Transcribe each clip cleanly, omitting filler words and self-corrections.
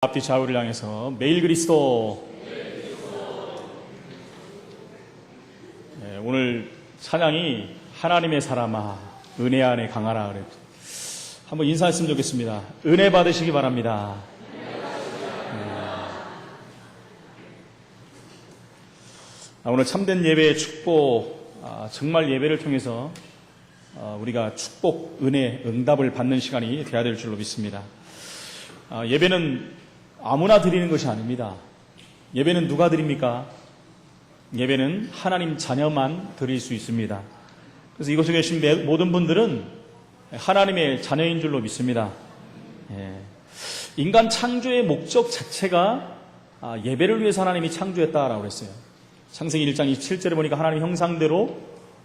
앞뒤 좌우를 향해서 매일 그리스도. 오늘 찬양이 하나님의 사람아 은혜 안에 강하라 그랬죠. 한번 인사했으면 좋겠습니다. 은혜 받으시기 바랍니다. 오늘 참된 예배의 축복, 정말 예배를 통해서 우리가 축복, 은혜, 응답을 받는 시간이 되어야 될 줄로 믿습니다. 예배는 아무나 드리는 것이 아닙니다. 예배는 누가 드립니까? 예배는 하나님 자녀만 드릴 수 있습니다. 그래서 이곳에 계신 모든 분들은 하나님의 자녀인 줄로 믿습니다. 인간 창조의 목적 자체가 예배를 위해서 하나님이 창조했다라고 했어요. 창세기 1장 27절에 보니까 하나님 형상대로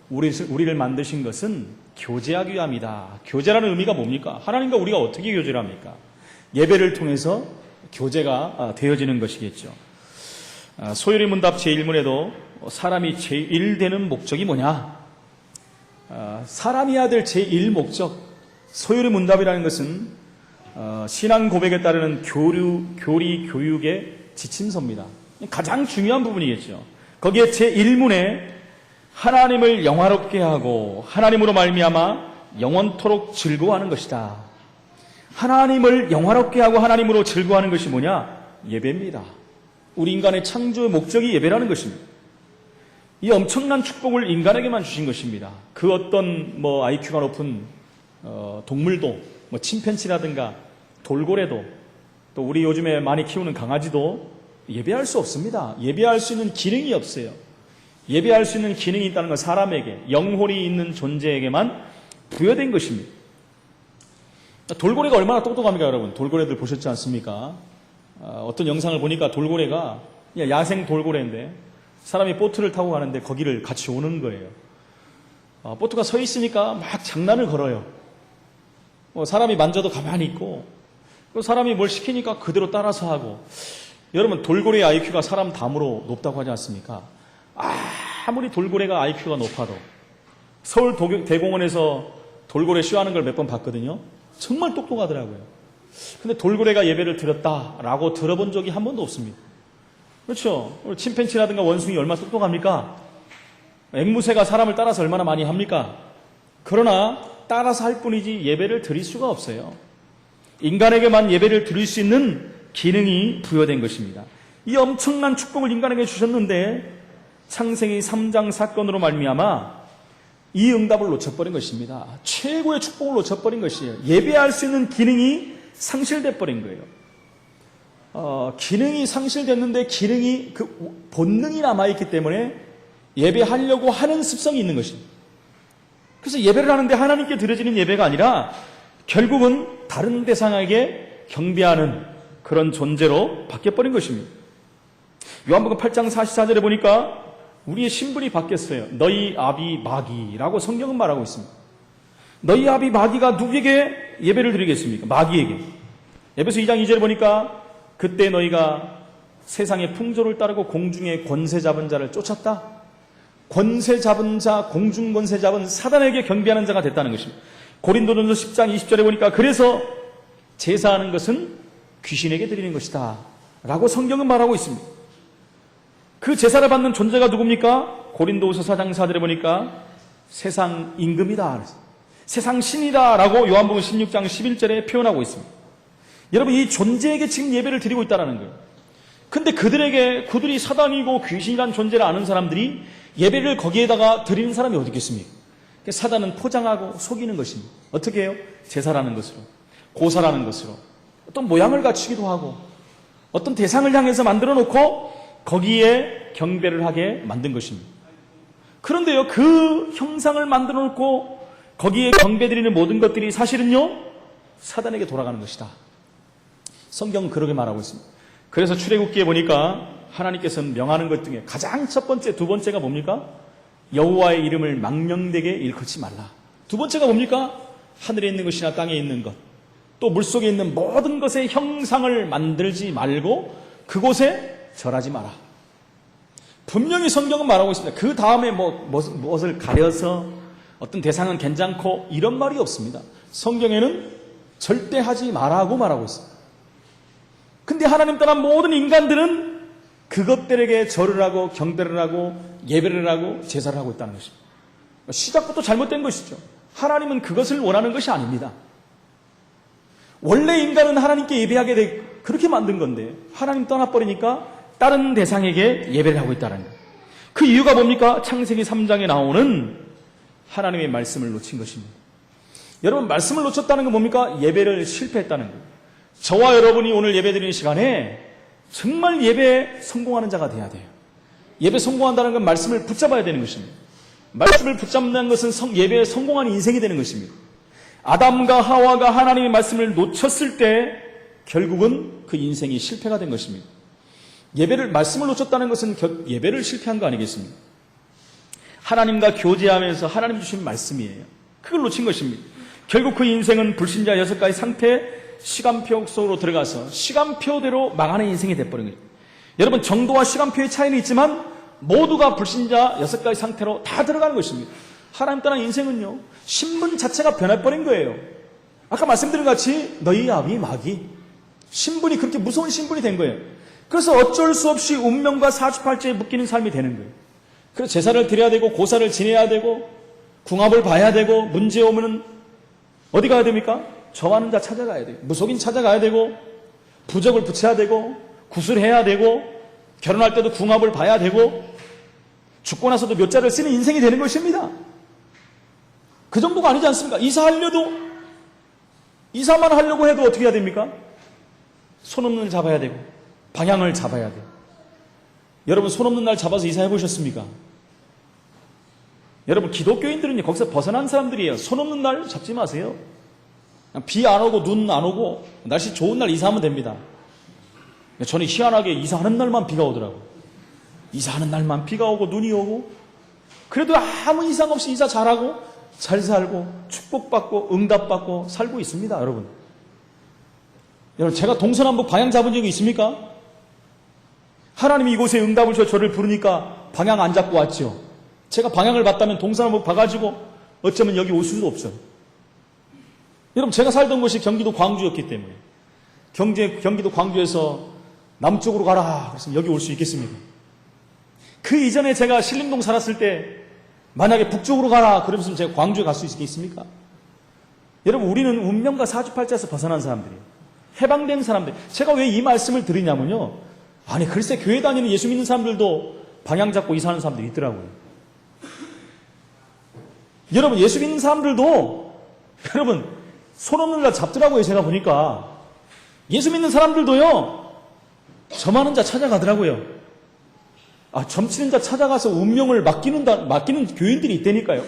우리를 만드신 것은 교제하기 위함이다. 교제라는 의미가 뭡니까? 하나님과 우리가 어떻게 교제를 합니까? 예배를 통해서 교제가 되어지는 것이겠죠. 소요리 문답 제1문에도 사람이 제1되는 목적이 뭐냐? 사람이어야 될 제1목적, 소요리 문답이라는 것은 신앙 고백에 따르는 교리, 교육의 지침서입니다. 가장 중요한 부분이겠죠. 거기에 제1문에 하나님을 영화롭게 하고 하나님으로 말미암아 영원토록 즐거워하는 것이다. 하나님을 영화롭게 하고 하나님으로 즐거워하는 것이 뭐냐? 예배입니다. 우리 인간의 창조의 목적이 예배라는 것입니다. 이 엄청난 축복을 인간에게만 주신 것입니다. 그 어떤 IQ가 높은 동물도, 침팬지라든가 돌고래도, 또 우리 요즘에 많이 키우는 강아지도 예배할 수 없습니다. 예배할 수 있는 기능이 없어요. 예배할 수 있는 기능이 있다는 건 사람에게, 영혼이 있는 존재에게만 부여된 것입니다. 돌고래가 얼마나 똑똑합니까, 여러분? 돌고래들 보셨지 않습니까? 어떤 영상을 보니까 돌고래가 그냥 야생 돌고래인데 사람이 보트를 타고 가는데 거기를 같이 오는 거예요. 보트가 서 있으니까 막 장난을 걸어요. 사람이 만져도 가만히 있고, 사람이 뭘 시키니까 그대로 따라서 하고. 여러분, 돌고래의 IQ가 사람 담으로 높다고 하지 않습니까? 아무리 돌고래가 IQ가 높아도 서울 대공원에서 돌고래 쇼하는 걸 몇 번 봤거든요. 정말 똑똑하더라고요. 근데 돌고래가 예배를 드렸다라고 들어본 적이 한 번도 없습니다. 그렇죠? 침팬지라든가 원숭이 얼마나 똑똑합니까? 앵무새가 사람을 따라서 얼마나 많이 합니까? 그러나 따라서 할 뿐이지 예배를 드릴 수가 없어요. 인간에게만 예배를 드릴 수 있는 기능이 부여된 것입니다. 이 엄청난 축복을 인간에게 주셨는데 창세기 3장 사건으로 말미암아 이 응답을 놓쳐버린 것입니다. 최고의 축복을 놓쳐버린 것이에요. 예배할 수 있는 기능이 상실돼 버린 거예요. 기능이 상실됐는데 기능이 본능이 남아있기 때문에 예배하려고 하는 습성이 있는 것입니다. 그래서 예배를 하는데 하나님께 드려지는 예배가 아니라 결국은 다른 대상에게 경배하는 그런 존재로 바뀌어버린 것입니다. 요한복음 8장 44절에 보니까 우리의 신분이 바뀌었어요. 너희 아비 마귀라고 성경은 말하고 있습니다. 너희 아비 마귀가 누구에게 예배를 드리겠습니까? 마귀에게. 에베소 2장 2절에 보니까 그때 너희가 세상의 풍조를 따르고 공중의 권세 잡은 자를 쫓았다. 권세 잡은 자, 공중 권세 잡은 사단에게 경배하는 자가 됐다는 것입니다. 고린도전서 10장 20절에 보니까 그래서 제사하는 것은 귀신에게 드리는 것이다 라고 성경은 말하고 있습니다. 그 제사를 받는 존재가 누굽니까? 고린도후서 4장 4절에 보니까 세상 임금이다, 세상 신이다 라고 요한복음 16장 11절에 표현하고 있습니다. 여러분, 이 존재에게 지금 예배를 드리고 있다는 거예요. 근데 그들이 사단이고 귀신이란 존재를 아는 사람들이 예배를 거기에다가 드리는 사람이 어디 있겠습니까? 사단은 포장하고 속이는 것입니다. 어떻게 해요? 제사라는 것으로, 고사라는 것으로 어떤 모양을 갖추기도 하고 어떤 대상을 향해서 만들어 놓고 거기에 경배를 하게 만든 것입니다. 그런데요, 그 형상을 만들어 놓고 거기에 경배드리는 모든 것들이 사실은요, 사단에게 돌아가는 것이다. 성경은 그렇게 말하고 있습니다. 그래서 출애굽기에 보니까 하나님께서는 명하는 것 중에 가장 첫 번째, 두 번째가 뭡니까? 여호와의 이름을 망령되게 일컫지 말라. 두 번째가 뭡니까? 하늘에 있는 것이나 땅에 있는 것, 또 물속에 있는 모든 것의 형상을 만들지 말고 그곳에 절하지 마라. 분명히 성경은 말하고 있습니다. 그 다음에 무엇을 가려서 어떤 대상은 괜찮고 이런 말이 없습니다. 성경에는 절대 하지 마라고 말하고 있습니다. 근데 하나님 떠난 모든 인간들은 그것들에게 절을 하고 경배를 하고 예배를 하고 제사를 하고 있다는 것입니다. 시작부터 잘못된 것이죠. 하나님은 그것을 원하는 것이 아닙니다. 원래 인간은 하나님께 예배하게 그렇게 만든 건데 하나님 떠나버리니까 다른 대상에게 예배를 하고 있다는 거예요. 그 이유가 뭡니까? 창세기 3장에 나오는 하나님의 말씀을 놓친 것입니다. 여러분, 말씀을 놓쳤다는 건 뭡니까? 예배를 실패했다는 거예요. 저와 여러분이 오늘 예배드리는 시간에 정말 예배에 성공하는 자가 돼야 돼요. 예배 성공한다는 건 말씀을 붙잡아야 되는 것입니다. 말씀을 붙잡는 것은 예배에 성공하는 인생이 되는 것입니다. 아담과 하와가 하나님의 말씀을 놓쳤을 때 결국은 그 인생이 실패가 된 것입니다. 말씀을 놓쳤다는 것은 예배를 실패한 거 아니겠습니까? 하나님과 교제하면서 하나님 주신 말씀이에요. 그걸 놓친 것입니다. 결국 그 인생은 불신자 6가지 상태 시간표 속으로 들어가서 시간표대로 망하는 인생이 돼버린 거예요. 여러분, 정도와 시간표의 차이는 있지만 모두가 불신자 6가지 상태로 다 들어가는 것입니다. 하나님 떠난 인생은요, 신분 자체가 변해버린 거예요. 아까 말씀드린 같이 너희 아비 마귀, 신분이 그렇게 무서운 신분이 된 거예요. 그래서 어쩔 수 없이 운명과 사주팔자에 묶이는 삶이 되는 거예요. 그래서 제사를 드려야 되고 고사를 지내야 되고 궁합을 봐야 되고 문제 오면은 어디 가야 됩니까? 정하는 자 찾아가야 돼요. 무속인 찾아가야 되고 부적을 붙여야 되고 구슬해야 되고 결혼할 때도 궁합을 봐야 되고 죽고 나서도 묘자를 쓰는 인생이 되는 것입니다. 그 정도가 아니지 않습니까? 이사만 하려고 해도 어떻게 해야 됩니까? 손 없는 날 잡아야 되고 방향을 잡아야 돼요. 여러분, 손 없는 날 잡아서 이사해 보셨습니까? 여러분, 기독교인들은 거기서 벗어난 사람들이에요. 손 없는 날 잡지 마세요. 비 안 오고 눈 안 오고 날씨 좋은 날 이사하면 됩니다. 저는 희한하게 이사하는 날만 비가 오더라고요. 이사하는 날만 비가 오고 눈이 오고 그래도 아무 이상 없이 이사 잘하고 잘 살고 축복받고 응답받고 살고 있습니다. 여러분, 제가 동서남북 방향 잡은 적이 있습니까? 하나님이 이곳에 응답을 주셔 저를 부르니까 방향 안 잡고 왔죠. 제가 방향을 봤다면 동서남북 봐가지고 어쩌면 여기 올 수도 없어요. 여러분, 제가 살던 곳이 경기도 광주였기 때문에 경기도 광주에서 남쪽으로 가라 그랬으면 여기 올 수 있겠습니까? 그 이전에 제가 신림동 살았을 때 만약에 북쪽으로 가라 그러면 제가 광주에 갈 수 있겠습니까? 여러분, 우리는 운명과 사주팔자에서 벗어난 사람들이에요. 해방된 사람들. 제가 왜 이 말씀을 드리냐면요, 아니 글쎄 교회 다니는 예수 믿는 사람들도 방향 잡고 이사하는 사람들이 있더라고요. 여러분, 예수 믿는 사람들도 여러분 손 없는 날 잡더라고요. 제가 보니까 예수 믿는 사람들도요 점하는 자 찾아가더라고요. 점치는 자 찾아가서 운명을 맡기는 교인들이 있다니까요.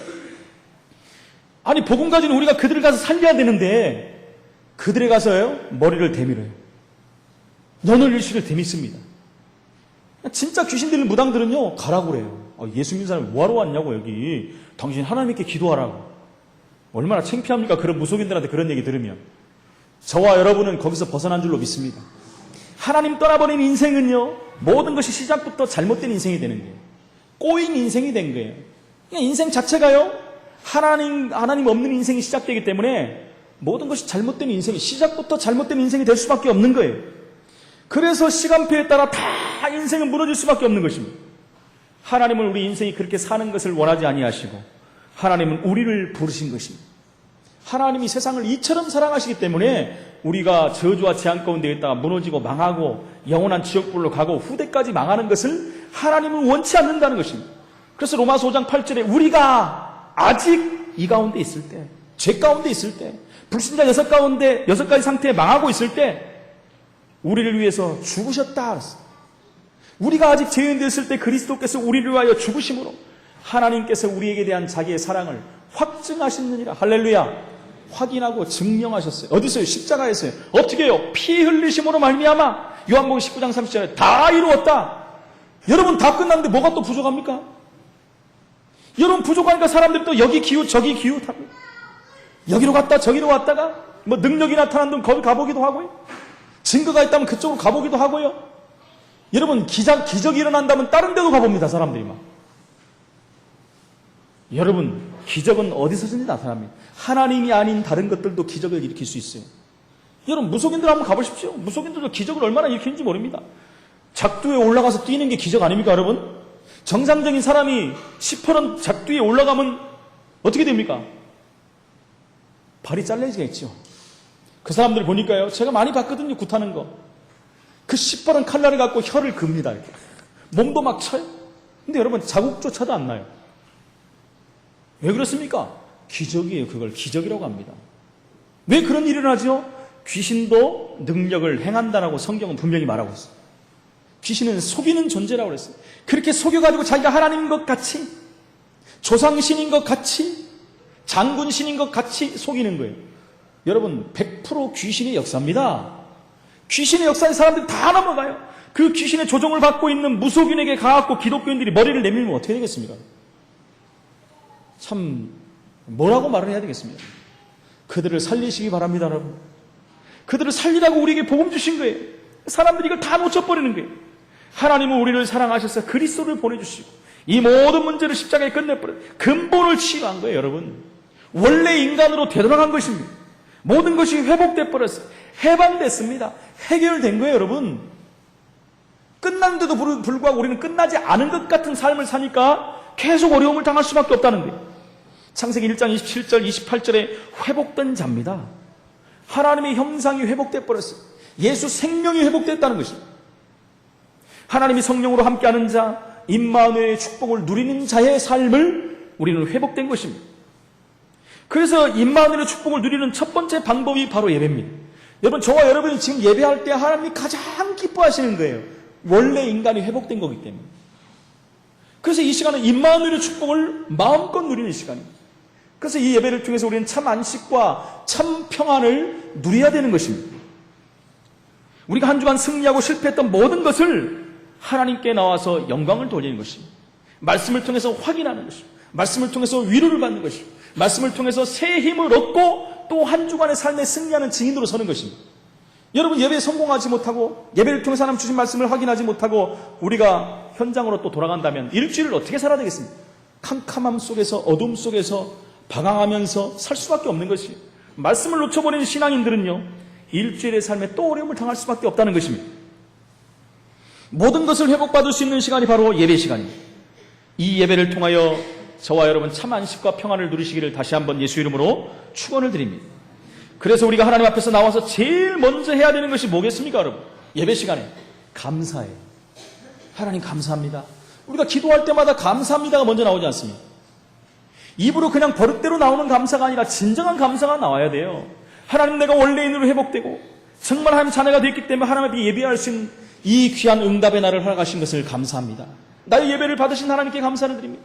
아니, 복음 가지는 우리가 그들을 가서 살려야 되는데 그들에 가서요 머리를 대밀어요. 너는 일시를 대밉습니다. 진짜 귀신들 무당들은요 가라고 그래요. 예수 믿는 사람이 뭐하러 왔냐고, 여기 당신 하나님께 기도하라고. 얼마나 창피합니까? 그런 무속인들한테 그런 얘기 들으면. 저와 여러분은 거기서 벗어난 줄로 믿습니다. 하나님 떠나버린 인생은요 모든 것이 시작부터 잘못된 인생이 되는 거예요. 꼬인 인생이 된 거예요. 그냥 인생 자체가요 하나님 없는 인생이 시작되기 때문에 모든 것이 잘못된 인생이 시작부터 잘못된 인생이 될 수밖에 없는 거예요. 그래서 시간표에 따라 다 인생은 무너질 수밖에 없는 것입니다. 하나님은 우리 인생이 그렇게 사는 것을 원하지 아니하시고 하나님은 우리를 부르신 것입니다. 하나님이 세상을 이처럼 사랑하시기 때문에 우리가 저주와 재앙 가운데 있다가 무너지고 망하고 영원한 지옥불로 가고 후대까지 망하는 것을 하나님은 원치 않는다는 것입니다. 그래서 로마서 5장 8절에 우리가 아직 이 가운데 있을 때, 죄 가운데 있을 때, 불신자 6가지 상태에 망하고 있을 때 우리를 위해서 죽으셨다. 우리가 아직 죄인 되었을 때 그리스도께서 우리를 위하여 죽으심으로 하나님께서 우리에게 대한 자기의 사랑을 확증하시느니라. 할렐루야. 확인하고 증명하셨어요. 어디서요? 십자가에서요. 어떻게 해요? 피 흘리심으로 말미암아 요한복음 19장 30절에 다 이루었다. 여러분, 다 끝났는데 뭐가 또 부족합니까? 여러분, 부족하니까 사람들이 또 여기 기웃 저기 기웃하고 여기로 갔다 저기로 왔다가 뭐 능력이 나타난 분 거기 가보기도 하고요. 증거가 있다면 그쪽으로 가보기도 하고요. 여러분, 기적이 일어난다면 다른 데도 가봅니다. 사람들이 막. 여러분, 기적은 어디서든지 나타납니다. 하나님이 아닌 다른 것들도 기적을 일으킬 수 있어요. 여러분 무속인들 한번 가보십시오. 무속인들도 기적을 얼마나 일으키는지 모릅니다. 작두에 올라가서 뛰는 게 기적 아닙니까 여러분? 정상적인 사람이 시퍼런 작두에 올라가면 어떻게 됩니까? 발이 잘려지겠죠. 그 사람들 보니까요, 제가 많이 봤거든요. 굿하는 거. 그 시퍼런 칼날을 갖고 혀를 긋습니다. 이렇게. 몸도 막 쳐요. 근데 여러분 자국조차도 안 나요. 왜 그렇습니까? 기적이에요. 그걸 기적이라고 합니다. 왜 그런 일이 일어나죠? 귀신도 능력을 행한다라고 성경은 분명히 말하고 있어요. 귀신은 속이는 존재라고 그랬어요. 그렇게 속여가지고 자기가 하나님인 것 같이, 조상신인 것 같이, 장군신인 것 같이 속이는 거예요. 여러분 100% 귀신의 역사입니다. 귀신의 역사에 사람들이 다 넘어가요. 그 귀신의 조종을 받고 있는 무속인에게 가갖고 기독교인들이 머리를 내밀면 어떻게 되겠습니까? 참 뭐라고 말을 해야 되겠습니까? 그들을 살리시기 바랍니다, 여러분. 그들을 살리라고 우리에게 복음 주신 거예요. 사람들이 이걸 다 놓쳐버리는 거예요. 하나님은 우리를 사랑하셔서 그리스도를 보내주시고 이 모든 문제를 십자가에 끝내버려요. 근본을 치유한 거예요, 여러분. 원래 인간으로 되돌아간 것입니다. 모든 것이 회복돼 버렸어요. 해방됐습니다. 해결된 거예요, 여러분. 끝났는데도 불구하고 우리는 끝나지 않은 것 같은 삶을 사니까 계속 어려움을 당할 수밖에 없다는 거예요. 창세기 1장 27절, 28절에 회복된 자입니다. 하나님의 형상이 회복돼 버렸어요. 예수 생명이 회복됐다는 것입니다. 하나님이 성령으로 함께하는 자, 임마누엘의 축복을 누리는 자의 삶을 우리는 회복된 것입니다. 그래서 임마누엘의 축복을 누리는 첫 번째 방법이 바로 예배입니다. 여러분, 저와 여러분이 지금 예배할 때 하나님이 가장 기뻐하시는 거예요. 원래 인간이 회복된 거기 때문에. 그래서 이 시간은 임마누엘의 축복을 마음껏 누리는 시간입니다. 그래서 이 예배를 통해서 우리는 참 안식과 참 평안을 누려야 되는 것입니다. 우리가 한 주간 승리하고 실패했던 모든 것을 하나님께 나와서 영광을 돌리는 것입니다. 말씀을 통해서 확인하는 것입니다. 말씀을 통해서 위로를 받는 것입니다. 말씀을 통해서 새 힘을 얻고 또 한 주간의 삶에 승리하는 증인으로 서는 것입니다. 여러분, 예배에 성공하지 못하고 예배를 통해서 하나님 주신 말씀을 확인하지 못하고 우리가 현장으로 또 돌아간다면 일주일을 어떻게 살아야 되겠습니까? 캄캄함 속에서, 어둠 속에서 방황하면서 살 수밖에 없는 것이에요. 말씀을 놓쳐버리는 신앙인들은요, 일주일의 삶에 또 어려움을 당할 수밖에 없다는 것입니다. 모든 것을 회복받을 수 있는 시간이 바로 예배 시간입니다. 이 예배를 통하여 저와 여러분 참 안식과 평안을 누리시기를 다시 한번 예수 이름으로 축원을 드립니다. 그래서 우리가 하나님 앞에서 나와서 제일 먼저 해야 되는 것이 뭐겠습니까, 여러분? 예배 시간에 감사해요. 하나님 감사합니다. 우리가 기도할 때마다 감사합니다가 먼저 나오지 않습니까? 입으로 그냥 버릇대로 나오는 감사가 아니라 진정한 감사가 나와야 돼요. 하나님, 내가 원래인으로 회복되고 정말 하나님 자녀가 됐기 때문에 하나님 앞에 예배할 수 있는 이 귀한 응답의 날을 허락하신 것을 감사합니다. 나의 예배를 받으신 하나님께 감사를 드립니다.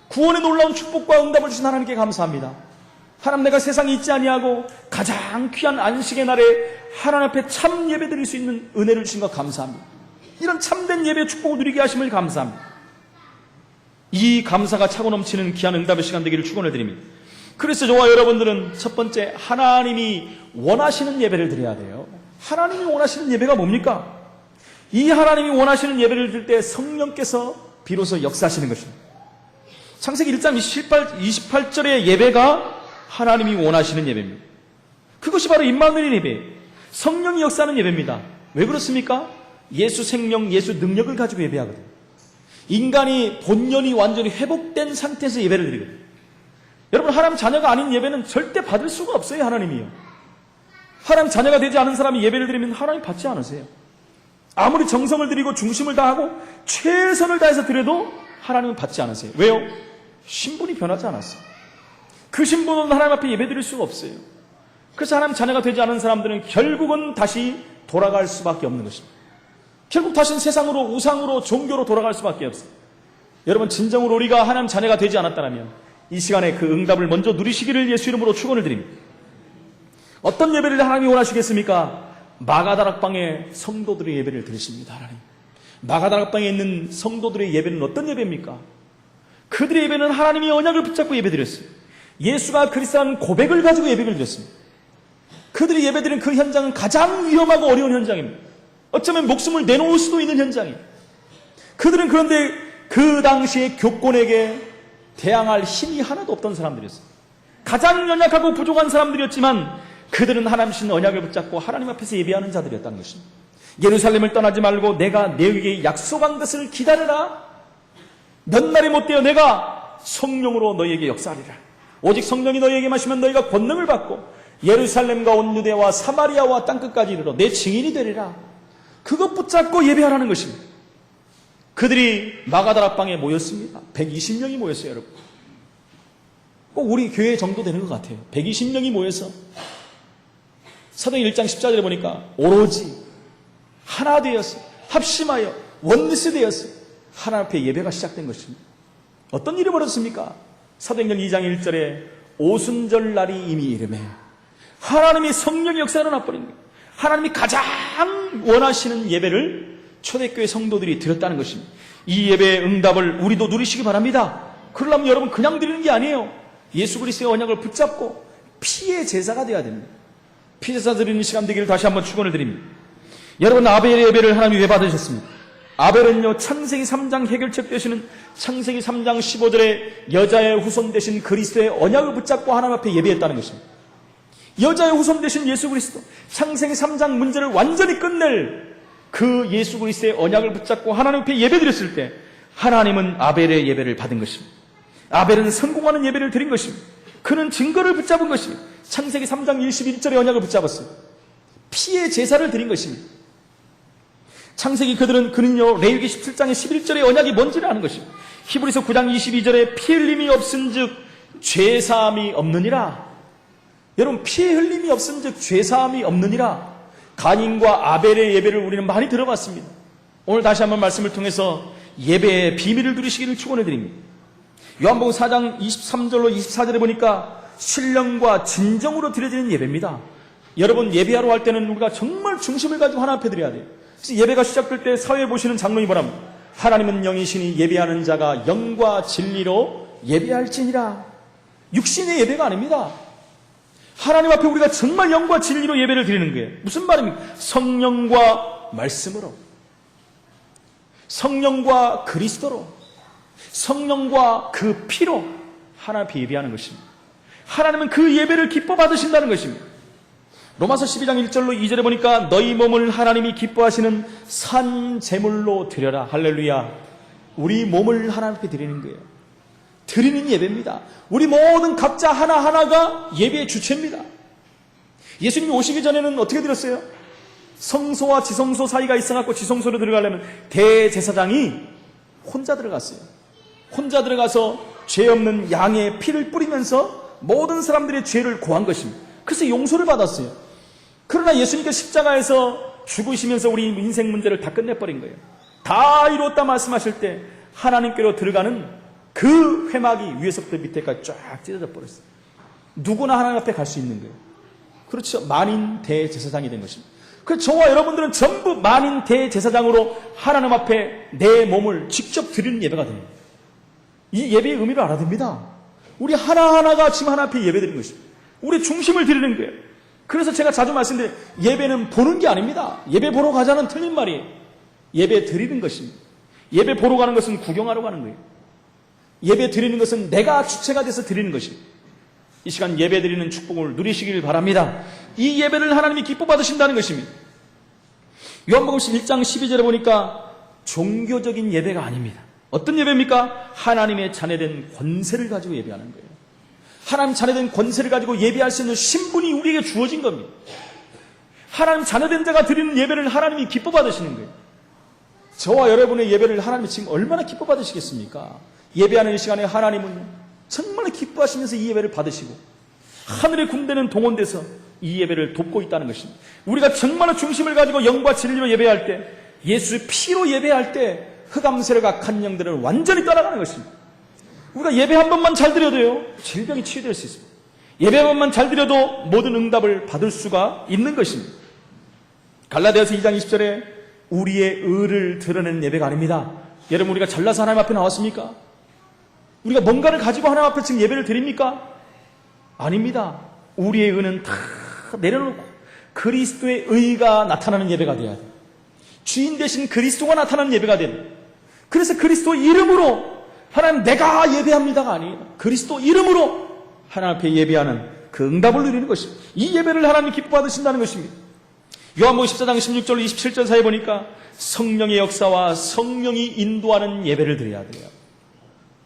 구원의 놀라운 축복과 응답을 주신 하나님께 감사합니다. 하나님, 내가 세상에 있지 아니하고 가장 귀한 안식의 날에 하나님 앞에 참 예배 드릴 수 있는 은혜를 주신 것 감사합니다. 이런 참된 예배의 축복을 누리게 하심을 감사합니다. 이 감사가 차고 넘치는 귀한 응답의 시간 되기를 축원을 드립니다. 그래서 저와 여러분들은 첫 번째, 하나님이 원하시는 예배를 드려야 돼요. 하나님이 원하시는 예배가 뭡니까? 이 하나님이 원하시는 예배를 드릴 때 성령께서 비로소 역사하시는 것입니다. 창세기 1장 28절의 예배가 하나님이 원하시는 예배입니다. 그것이 바로 임마누엘 예배예요. 성령이 역사하는 예배입니다. 왜 그렇습니까? 예수 생명, 예수 능력을 가지고 예배하거든요. 인간이 본연이 완전히 회복된 상태에서 예배를 드리거든요. 여러분, 하나님 자녀가 아닌 예배는 절대 받을 수가 없어요. 하나님이요. 하나님 자녀가 되지 않은 사람이 예배를 드리면 하나님 받지 않으세요. 아무리 정성을 들이고 중심을 다하고 최선을 다해서 드려도 하나님은 받지 않으세요. 왜요? 신분이 변하지 않았어요. 그 신분은 하나님 앞에 예배 드릴 수가 없어요. 그래서 하나님 자녀가 되지 않은 사람들은 결국은 다시 돌아갈 수밖에 없는 것입니다. 결국 다시는 세상으로, 우상으로, 종교로 돌아갈 수밖에 없어요. 여러분, 진정으로 우리가 하나님 자녀가 되지 않았다면 이 시간에 그 응답을 먼저 누리시기를 예수 이름으로 축원을 드립니다. 어떤 예배를 하나님이 원하시겠습니까? 마가다락방에 성도들의 예배를 드리십니다. 하나님, 마가다락방에 있는 성도들의 예배는 어떤 예배입니까? 그들의 예배는 하나님이 언약을 붙잡고 예배드렸어요. 예수가 그리스도라는 고백을 가지고 예배를 드렸습니다. 그들이 예배드린 그 현장은 가장 위험하고 어려운 현장입니다. 어쩌면 목숨을 내놓을 수도 있는 현장이에요. 그들은 그런데 그 당시에 교권에게 대항할 힘이 하나도 없던 사람들이었어요. 가장 연약하고 부족한 사람들이었지만 그들은 하나님 신 언약을 붙잡고 하나님 앞에서 예배하는 자들이었다는 것입니다. 예루살렘을 떠나지 말고 내가 너에게 약속한 것을 기다려라. 몇 날이 못되어 내가 성령으로 너희에게 역사하리라. 오직 성령이 너희에게 마시면 너희가 권능을 받고 예루살렘과 온 유대와 사마리아와 땅끝까지 이르러 내 증인이 되리라. 그것 붙잡고 예배하라는 것입니다. 그들이 마가다락방에 모였습니다. 120명이 모였어요, 여러분. 꼭 우리 교회 정도 되는 것 같아요. 120명이 모여서 사도행 1장 14절에 보니까 오로지 하나 되어서 합심하여 원리스 되어서 하나님 앞에 예배가 시작된 것입니다. 어떤 일이 벌어졌습니까? 사도행전 2장 1절에 오순절 날이 이미 이르매 하나님이 성령의 역사가 일어나버린 거예요. 하나님이 가장 원하시는 예배를 초대교회 성도들이 드렸다는 것입니다. 이 예배의 응답을 우리도 누리시기 바랍니다. 그러려면 여러분 그냥 드리는 게 아니에요. 예수 그리스도의 언약을 붙잡고 피의 제사가 되어야 됩니다. 피제사 드리는 시간 되기를 다시 한번 축원을 드립니다. 여러분, 아벨의 예배를 하나님이 왜 받으셨습니까? 아벨은요, 창세기 3장 해결책 되시는 창세기 3장 15절에 여자의 후손 되신 그리스도의 언약을 붙잡고 하나님 앞에 예배했다는 것입니다. 여자의 후손 되신 예수 그리스도, 창세기 3장 문제를 완전히 끝낼 그 예수 그리스도의 언약을 붙잡고 하나님 앞에 예배드렸을 때 하나님은 아벨의 예배를 받은 것입니다. 아벨은 성공하는 예배를 드린 것입니다. 그는 증거를 붙잡은 것입니다. 창세기 3장 21절의 언약을 붙잡았어요. 피의 제사를 드린 것입니다. 창세기 그는요 레위기 17장의 11절의 언약이 뭔지를 아는 것입니다. 히브리서 9장 22절에 피 흘림이 없은즉 죄사함이 없느니라. 여러분, 피 흘림이 없은즉 죄사함이 없느니라. 가인과 아벨의 예배를 우리는 많이 들어봤습니다. 오늘 다시 한번 말씀을 통해서 예배의 비밀을 누리시기를 축원해 드립니다. 요한복음 4장 23절로 24절에 보니까 신령과 진정으로 드려지는 예배입니다. 여러분, 예배하러 할 때는 우리가 정말 중심을 가지고 하나님 앞에 드려야 돼요. 그래서 예배가 시작될 때 사회에 보시는 장로님이 뭐랍니까? 하나님은 영이시니 예배하는 자가 영과 진리로 예배할지니라. 육신의 예배가 아닙니다. 하나님 앞에 우리가 정말 영과 진리로 예배를 드리는 거예요. 무슨 말입니까? 성령과 말씀으로, 성령과 그리스도로, 성령과 그 피로 하나님 앞에 예배하는 것입니다. 하나님은 그 예배를 기뻐 받으신다는 것입니다. 로마서 12장 1절로 2절에 보니까 너희 몸을 하나님이 기뻐하시는 산 제물로 드려라. 할렐루야. 우리 몸을 하나님 앞에 드리는 거예요. 드리는 예배입니다. 우리 모든 각자 하나하나가 예배의 주체입니다. 예수님이 오시기 전에는 어떻게 드렸어요? 성소와 지성소 사이가 있어갖고 지성소로 들어가려면 대제사장이 혼자 들어갔어요. 혼자 들어가서 죄 없는 양의 피를 뿌리면서 모든 사람들의 죄를 고한 것입니다. 그래서 용서를 받았어요. 그러나 예수님께서 십자가에서 죽으시면서 우리 인생 문제를 다 끝내버린 거예요. 다 이루었다 말씀하실 때 하나님께로 들어가는 그 회막이 위에서부터 밑에까지 쫙 찢어져 버렸어요. 누구나 하나님 앞에 갈 수 있는 거예요. 그렇죠. 만인 대제사장이 된 것입니다. 그래서 저와 여러분들은 전부 만인 대제사장으로 하나님 앞에 내 몸을 직접 드리는 예배가 됩니다. 이 예배의 의미를 알아야 됩니다. 우리 하나하나가 지금 하나님 앞에 예배 드리는 것입니다. 우리 중심을 드리는 거예요. 그래서 제가 자주 말씀드려요. 예배는 보는 게 아닙니다. 예배 보러 가자는 틀린 말이에요. 예배 드리는 것입니다. 예배 보러 가는 것은 구경하러 가는 거예요. 예배 드리는 것은 내가 주체가 돼서 드리는 것입니다. 이 시간 예배 드리는 축복을 누리시길 바랍니다. 이 예배를 하나님이 기뻐 받으신다는 것입니다. 요한복음 1장 12절에 보니까 종교적인 예배가 아닙니다. 어떤 예배입니까? 하나님의 자녀된 권세를 가지고 예배하는 거예요. 하나님 자녀된 권세를 가지고 예배할 수 있는 신분이 우리에게 주어진 겁니다. 하나님 자녀된 자가 드리는 예배를 하나님이 기뻐 받으시는 거예요. 저와 여러분의 예배를 하나님이 지금 얼마나 기뻐 받으시겠습니까? 예배하는 이 시간에 하나님은 정말 기뻐하시면서 이 예배를 받으시고 하늘의 군대는 동원돼서 이 예배를 돕고 있다는 것입니다. 우리가 정말 중심을 가지고 영과 진리로 예배할 때, 예수의 피로 예배할 때 흑암세력 악한 영들을 완전히 따라가는 것입니다. 우리가 예배 한 번만 잘 드려도요, 질병이 치유될 수 있습니다. 예배 한 번만 잘 드려도 모든 응답을 받을 수가 있는 것입니다. 갈라디아서 2장 20절에 우리의 의를 드러내는 예배가 아닙니다. 여러분, 우리가 잘나서 하나님 앞에 나왔습니까? 우리가 뭔가를 가지고 하나님 앞에 지금 예배를 드립니까? 아닙니다. 우리의 의는 다 내려놓고 그리스도의 의가 나타나는 예배가 돼야 돼요. 주인 대신 그리스도가 나타나는 예배가 돼요. 그래서 그리스도 이름으로 하나님 내가 예배합니다가 아니에요. 그리스도 이름으로 하나님 앞에 예배하는 그 응답을 누리는 것입니다. 이 예배를 하나님 기뻐받으신다는 것입니다. 요한복음 14장 16절 27절 사이에 보니까 성령의 역사와 성령이 인도하는 예배를 드려야 돼요.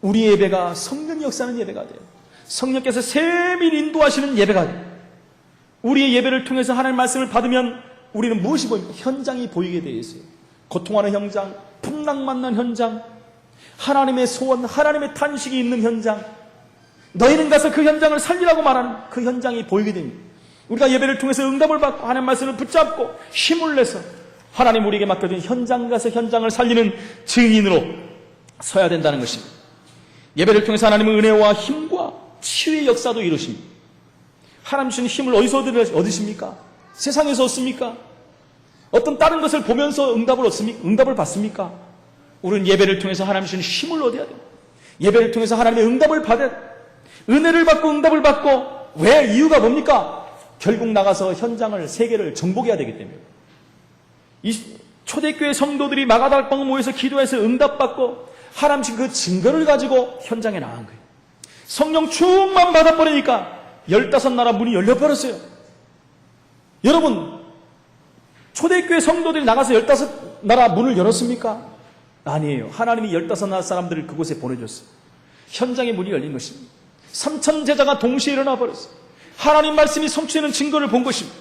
우리의 예배가 성령이 역사하는 예배가 돼요. 성령께서 세밀히 인도하시는 예배가 돼요. 우리의 예배를 통해서 하나님의 말씀을 받으면 우리는 무엇이 보입니까? 현장이 보이게 되어 있어요. 고통하는 현장, 풍랑만난 현장, 하나님의 소원, 하나님의 탄식이 있는 현장, 너희는 가서 그 현장을 살리라고 말하는 그 현장이 보이게 됩니다. 우리가 예배를 통해서 응답을 받고 하나님의 말씀을 붙잡고 힘을 내서 하나님 우리에게 맡겨준 현장 가서 현장을 살리는 증인으로 서야 된다는 것입니다. 예배를 통해서 하나님의 은혜와 힘과 치유의 역사도 이루십니다. 하나님 주신 힘을 어디서 얻으십니까? 세상에서 얻습니까? 어떤 다른 것을 보면서 응답을 얻습니까? 응답을 받습니까? 우리는 예배를 통해서 하나님 주신 힘을 얻어야 돼요. 예배를 통해서 하나님의 응답을 받아야 돼요. 은혜를 받고 응답을 받고 왜 이유가 뭡니까? 결국 나가서 현장을 세계를 정복해야 되기 때문에. 이 초대교회 성도들이 마가다락방에 모여서 기도해서 응답받고 하나님 주신 그 증거를 가지고 현장에 나간 거예요. 성령 충만 받아버리니까 15나라 문이 열려버렸어요. 여러분, 초대교회 성도들이 나가서 15나라 문을 열었습니까? 아니에요. 하나님이 15나라 사람들을 그곳에 보내줬어요. 현장의 문이 열린 것입니다. 3천 제자가 동시에 일어나 버렸어요. 하나님 말씀이 성취되는 증거를 본 것입니다.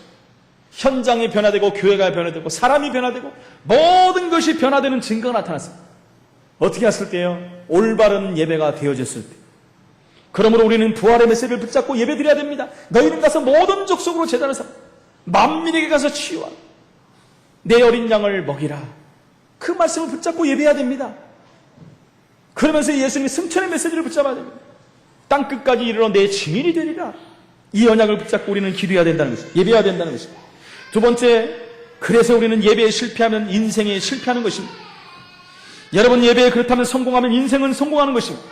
현장이 변화되고 교회가 변화되고 사람이 변화되고 모든 것이 변화되는 증거가 나타났습니다. 어떻게 했을 때요? 올바른 예배가 되어졌을 때. 그러므로 우리는 부활의 메시지를 붙잡고 예배드려야 됩니다. 너희는 가서 모든 족속으로 제단을 삼아 만민에게 가서 치유하라. 내 어린 양을 먹이라. 그 말씀을 붙잡고 예배해야 됩니다. 그러면서 예수님이 승천의 메시지를 붙잡아야 됩니다. 땅끝까지 이르러 내 증인이 되리라. 이 언약을 붙잡고 우리는 기도해야 된다는 것입니다. 예배해야 된다는 것입니다. 두 번째, 그래서 우리는 예배에 실패하면 인생에 실패하는 것입니다. 여러분, 예배에 그렇다면 성공하면 인생은 성공하는 것입니다.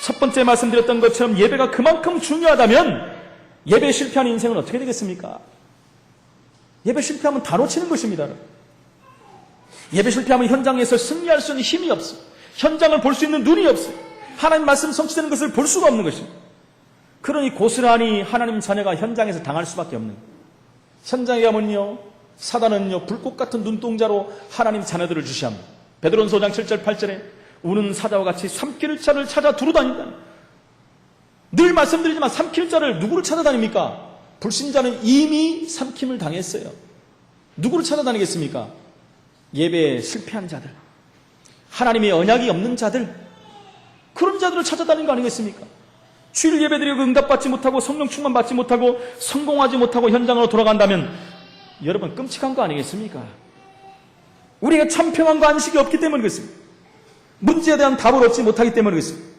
첫 번째 말씀드렸던 것처럼 예배가 그만큼 중요하다면 예배에 실패한 인생은 어떻게 되겠습니까? 예배 실패하면 다 놓치는 것입니다. 예배 실패하면 현장에서 승리할 수 있는 힘이 없어요. 현장을 볼 수 있는 눈이 없어요. 하나님 말씀 성취되는 것을 볼 수가 없는 것입니다. 그러니 고스란히 하나님 자녀가 현장에서 당할 수밖에 없는 거예요. 현장에 가면요, 사단은요, 불꽃 같은 눈동자로 하나님 자녀들을 주시합니다. 베드로전서 5장 7절 8절에 우는 사자와 같이 삼킬 자를 찾아 두루다닌다. 늘 말씀드리지만 삼킬 자를 누구를 찾아다닙니까? 불신자는 이미 삼킴을 당했어요. 누구를 찾아다니겠습니까? 예배에 실패한 자들, 하나님의 언약이 없는 자들, 그런 자들을 찾아다니는 거 아니겠습니까? 주일 예배드리고 응답받지 못하고 성령 충만 받지 못하고 성공하지 못하고 현장으로 돌아간다면 여러분 끔찍한 거 아니겠습니까? 우리가 참 평안과 안식이 없기 때문에 그렇습니다. 문제에 대한 답을 얻지 못하기 때문에 그렇습니다.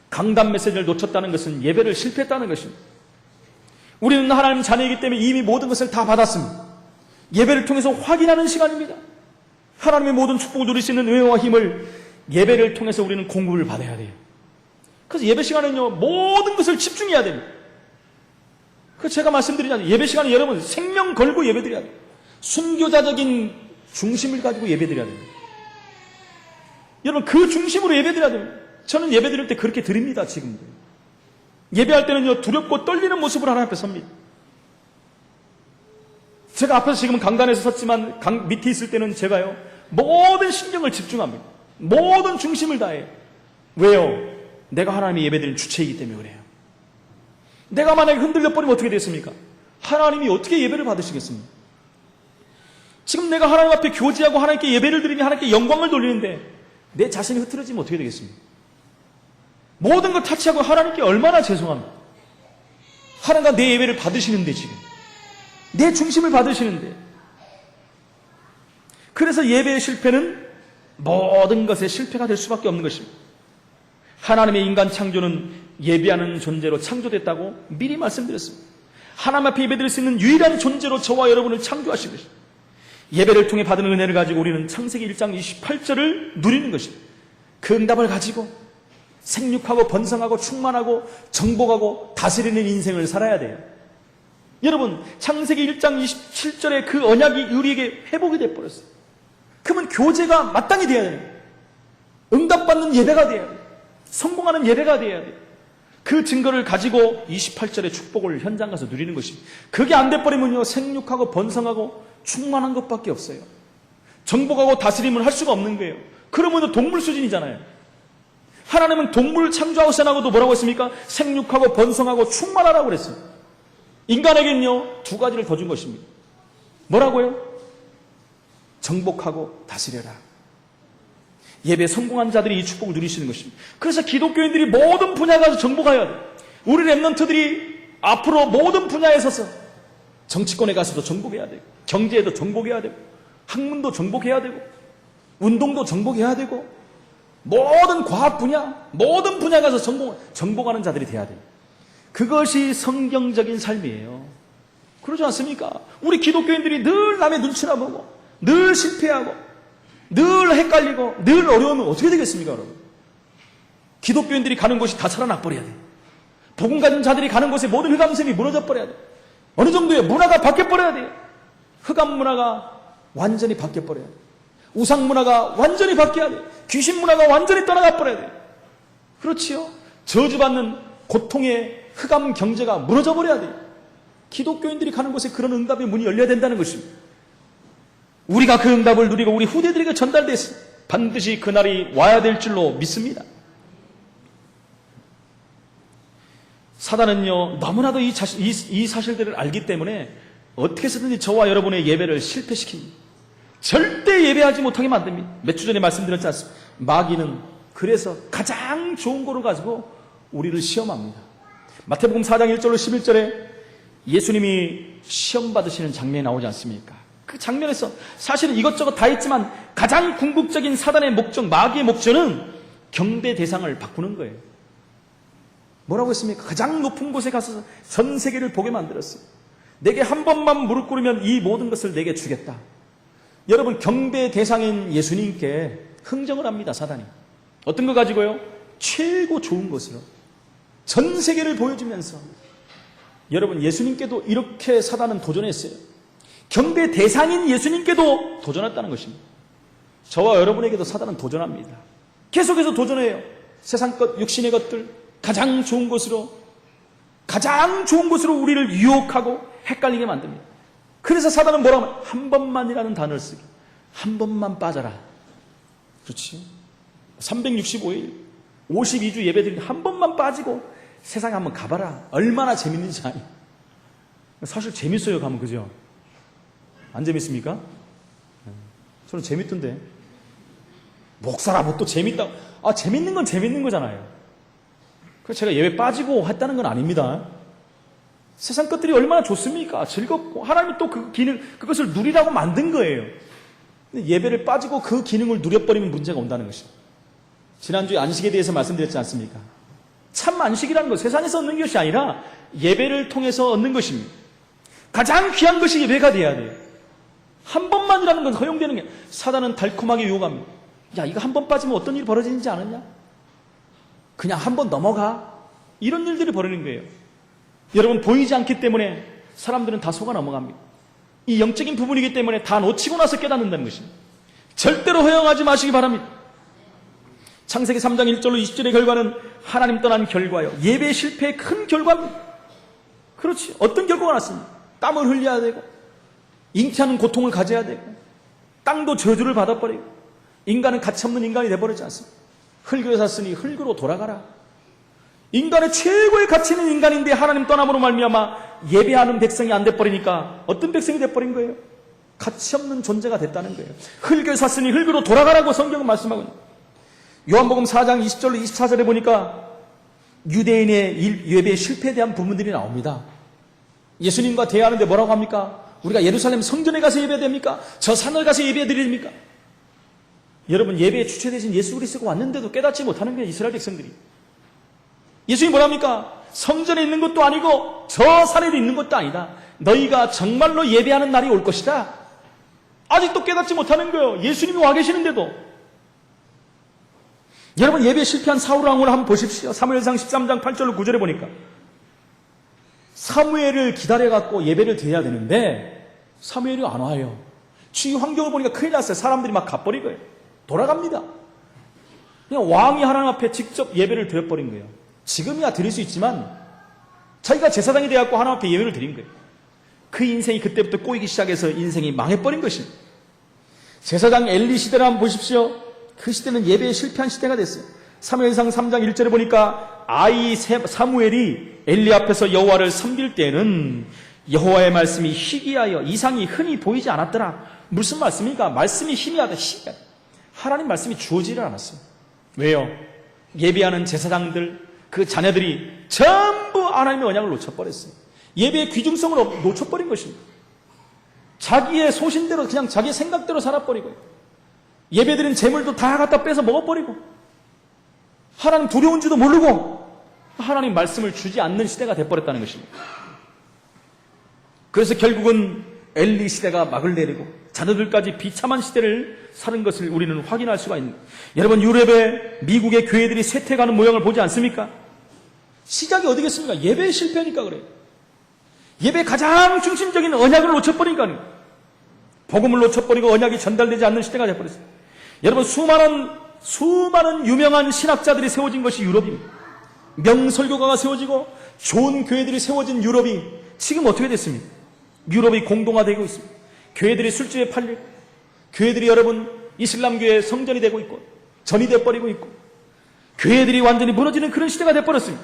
강단 메시지를 놓쳤다는 것은 예배를 실패했다는 것입니다. 우리는 하나님 자녀이기 때문에 이미 모든 것을 다 받았습니다. 예배를 통해서 확인하는 시간입니다. 하나님의 모든 축복을 누릴 수 있는 은혜와 힘을 예배를 통해서 우리는 공급을 받아야 돼요. 그래서 예배 시간에는요, 모든 것을 집중해야 됩니다. 그 제가 말씀드리잖아요. 예배 시간에 여러분 생명 걸고 예배드려야 돼요. 순교자적인 중심을 가지고 예배드려야 됩니다. 여러분 그 중심으로 예배드려야 됩니다. 저는 예배드릴 때 그렇게 드립니다. 지금도. 예배할 때는요, 두렵고 떨리는 모습으로 하나님 앞에 섭니다. 제가 앞에서 지금은 강단에서 섰지만 밑에 있을 때는 제가요, 모든 신경을 집중합니다. 모든 중심을 다해요. 왜요? 내가 하나님의 예배드리는 주체이기 때문에 그래요. 내가 만약에 흔들려 버리면 어떻게 됐습니까? 하나님이 어떻게 예배를 받으시겠습니까? 지금 내가 하나님 앞에 교제하고 하나님께 예배를 드리며 하나님께 영광을 돌리는데 내 자신이 흐트러지면 어떻게 되겠습니까? 모든 걸 타치하고 하나님께 얼마나 죄송합니까? 하나님과 내 예배를 받으시는데 지금 내 중심을 받으시는데, 그래서 예배의 실패는 모든 것의 실패가 될 수밖에 없는 것입니다. 하나님의 인간 창조는 예배하는 존재로 창조됐다고 미리 말씀드렸습니다. 하나님 앞에 예배드릴 수 있는 유일한 존재로 저와 여러분을 창조하신 것입니다. 예배를 통해 받은 은혜를 가지고 우리는 창세기 1장 28절을 누리는 것입니다. 그 응답을 가지고 생육하고 번성하고 충만하고 정복하고 다스리는 인생을 살아야 돼요. 여러분, 창세기 1장 27절에 그 언약이 우리에게 회복이 되어버렸어요. 그러면 교제가 마땅히 돼야 돼요. 응답받는 예배가 돼야 돼요. 성공하는 예배가 돼야 돼요. 그 증거를 가지고 28절의 축복을 현장 가서 누리는 것입니다. 그게 안 돼버리면요, 생육하고 번성하고 충만한 것밖에 없어요. 정복하고 다스림을 할 수가 없는 거예요. 그러면 동물 수준이잖아요. 하나님은 동물을 창조하고서나고도 뭐라고 했습니까? 생육하고 번성하고 충만하라고 그랬어요. 인간에게는요, 두 가지를 더 준 것입니다. 뭐라고요? 정복하고 다스려라. 예배 성공한 자들이 이 축복을 누리시는 것입니다. 그래서 기독교인들이 모든 분야 가서 정복해야 돼요. 우리 랩런트들이 앞으로 모든 분야에 서서 정치권에 가서도 정복해야 되고, 경제에도 정복해야 되고, 학문도 정복해야 되고, 운동도 정복해야 되고, 모든 과학 분야, 모든 분야 가서 정복하는 자들이 돼야 돼요. 그것이 성경적인 삶이에요. 그러지 않습니까? 우리 기독교인들이 늘 남의 눈치나 보고, 늘 실패하고, 늘 헷갈리고, 늘 어려우면 어떻게 되겠습니까, 여러분? 기독교인들이 가는 곳이 다 살아나버려야 돼요. 복음 가진 자들이 가는 곳에 모든 흑암샘이 무너져 버려야 돼요. 어느 정도의 문화가 바뀌어버려야 돼요. 흑암 문화가 완전히 바뀌어버려야 돼요. 우상 문화가 완전히 바뀌어야 돼요. 귀신 문화가 완전히 떠나가 버려야 돼요. 그렇지요? 저주받는 고통의 흑암 경제가 무너져 버려야 돼요. 기독교인들이 가는 곳에 그런 응답의 문이 열려야 된다는 것입니다. 우리가 그 응답을 누리고 우리 후대들에게 전달돼서 반드시 그날이 와야 될 줄로 믿습니다. 사단은요, 너무나도 이 사실들을 알기 때문에 어떻게 해서든지 저와 여러분의 예배를 실패시킵니다. 절대 예배하지 못하게 만듭니다. 몇 주 전에 말씀드렸지 않습니까? 마귀는 그래서 가장 좋은 거를 가지고 우리를 시험합니다. 마태복음 4장 1절로 11절에 예수님이 시험 받으시는 장면이 나오지 않습니까? 그 장면에서 사실은 이것저것 다 있지만 가장 궁극적인 사단의 목적, 마귀의 목적은 경배 대상을 바꾸는 거예요. 뭐라고 했습니까? 가장 높은 곳에 가서 전 세계를 보게 만들었어요. 내게 한 번만 무릎 꿇으면 이 모든 것을 내게 주겠다. 여러분, 경배 대상인 예수님께 흥정을 합니다, 사단이. 어떤 거 가지고요? 최고 좋은 것으로 전 세계를 보여주면서. 여러분, 예수님께도 이렇게 사단은 도전했어요. 경배 대상인 예수님께도 도전했다는 것입니다. 저와 여러분에게도 사단은 도전합니다. 계속해서 도전해요. 세상 것, 육신의 것들, 가장 좋은 것으로 우리를 유혹하고 헷갈리게 만듭니다. 그래서 사단은 뭐라고 하면 한 번만이라는 단어를 쓰기. 한 번만 빠져라. 그렇지? 365일 52주 예배드리는데 한 번만 빠지고 세상에 한번 가봐라. 얼마나 재밌는지 아니. 사실 재밌어요, 가면. 그죠? 안 재밌습니까? 저는 재밌던데. 목사라 뭐 또 재밌다고. 재밌는 건 재밌는 거잖아요. 그래서 제가 예배 빠지고 했다는 건 아닙니다. 세상 것들이 얼마나 좋습니까? 즐겁고 하나님이 또 그 기능, 그것을 누리라고 만든 거예요. 근데 예배를 빠지고 그 기능을 누려버리면 문제가 온다는 것이죠. 지난주에 안식에 대해서 말씀드렸지 않습니까? 참 안식이라는 것, 세상에서 얻는 것이 아니라 예배를 통해서 얻는 것입니다. 가장 귀한 것이 예배가 돼야 돼요. 한 번만이라는 건 허용되는 게, 사단은 달콤하게 유혹합니다. 야, 이거 한 번 빠지면 어떤 일이 벌어지는지 아느냐? 그냥 한 번 넘어가. 이런 일들이 벌어지는 거예요. 여러분, 보이지 않기 때문에 사람들은 다 속아 넘어갑니다. 이 영적인 부분이기 때문에 다 놓치고 나서 깨닫는다는 것입니다. 절대로 허용하지 마시기 바랍니다. 창세기 3장 1절로 20절의 결과는 하나님 떠난 결과요. 예배 실패의 큰 결과입니다. 그렇지. 어떤 결과가 났습니까? 땀을 흘려야 되고, 잉태하는 고통을 가져야 되고, 땅도 저주를 받아버리고, 인간은 가치없는 인간이 되어버리지 않습니까? 흙으로 샀으니 흙으로 돌아가라. 인간의 최고의 가치 있는 인간인데 하나님 떠남으로 말미암아 예배하는 백성이 안 돼버리니까 어떤 백성이 돼버린 거예요? 가치없는 존재가 됐다는 거예요. 흙을 샀으니 흙으로 돌아가라고 성경은 말씀하고 있는 거예요. 요한복음 4장 20절로 24절에 보니까 유대인의 예배의 실패에 대한 부분들이 나옵니다. 예수님과 대화하는데 뭐라고 합니까? 우리가 예루살렘 성전에 가서 예배됩니까? 저 산을 가서 예배드립니까? 여러분, 예배에 주체되신 예수 그리스도가 왔는데도 깨닫지 못하는 거예요, 이스라엘 백성들이. 예수님이 뭐랍니까? 성전에 있는 것도 아니고 저 산에도 있는 것도 아니다. 너희가 정말로 예배하는 날이 올 것이다. 아직도 깨닫지 못하는 거예요. 예수님이 와 계시는데도. 여러분, 예배에 실패한 사울 왕을 한번 보십시오. 사무엘상 13장 8절로 9절에 보니까 사무엘을 기다려갖고 예배를 드려야 되는데 사무엘이 안 와요. 주위 환경을 보니까 큰일 났어요. 사람들이 막 가버리고요. 돌아갑니다. 그냥 왕이 하나님 앞에 직접 예배를 드려버린 거예요. 지금이야 드릴 수 있지만 자기가 제사장이 되어갖고 하나님 앞에 예배를 드린 거예요. 그 인생이 그때부터 꼬이기 시작해서 인생이 망해버린 것입니다. 제사장 엘리 시대를 한번 보십시오. 그 시대는 예배에 실패한 시대가 됐어요. 사무엘상 3장 1절에 보니까 아이 사무엘이 엘리 앞에서 여호와를 섬길 때에는 여호와의 말씀이 희귀하여 이상이 흔히 보이지 않았더라. 무슨 말씀입니까? 말씀이 희미하다. 희귀하다. 하나님 말씀이 주어지질 않았어요. 왜요? 예배하는 제사장들, 그 자녀들이 전부 하나님의 언약을 놓쳐버렸어요. 예배의 귀중성을 놓쳐버린 것입니다. 자기의 소신대로 그냥 자기의 생각대로 살아버리고 예배드린 재물도 다 갖다 뺏어 먹어버리고 하나님 두려운지도 모르고 하나님 말씀을 주지 않는 시대가 돼버렸다는 것입니다. 그래서 결국은 엘리 시대가 막을 내리고 자녀들까지 비참한 시대를 사는 것을 우리는 확인할 수가 있는. 여러분, 유럽의 미국의 교회들이 쇠퇴가는 모양을 보지 않습니까? 시작이 어디겠습니까? 예배의 실패니까 그래요. 예배 가장 중심적인 언약을 놓쳐버리니까, 복음을 놓쳐버리고 언약이 전달되지 않는 시대가 되어버렸어요. 여러분, 수많은 유명한 신학자들이 세워진 것이 유럽입니다. 명설교가가 세워지고 좋은 교회들이 세워진 유럽이 지금 어떻게 됐습니까? 유럽이 공동화되고 있습니다. 교회들이 술집에 팔리고, 교회들이 여러분 이슬람교의 성전이 되고 있고 전이 되어버리고 있고, 교회들이 완전히 무너지는 그런 시대가 되어버렸습니다.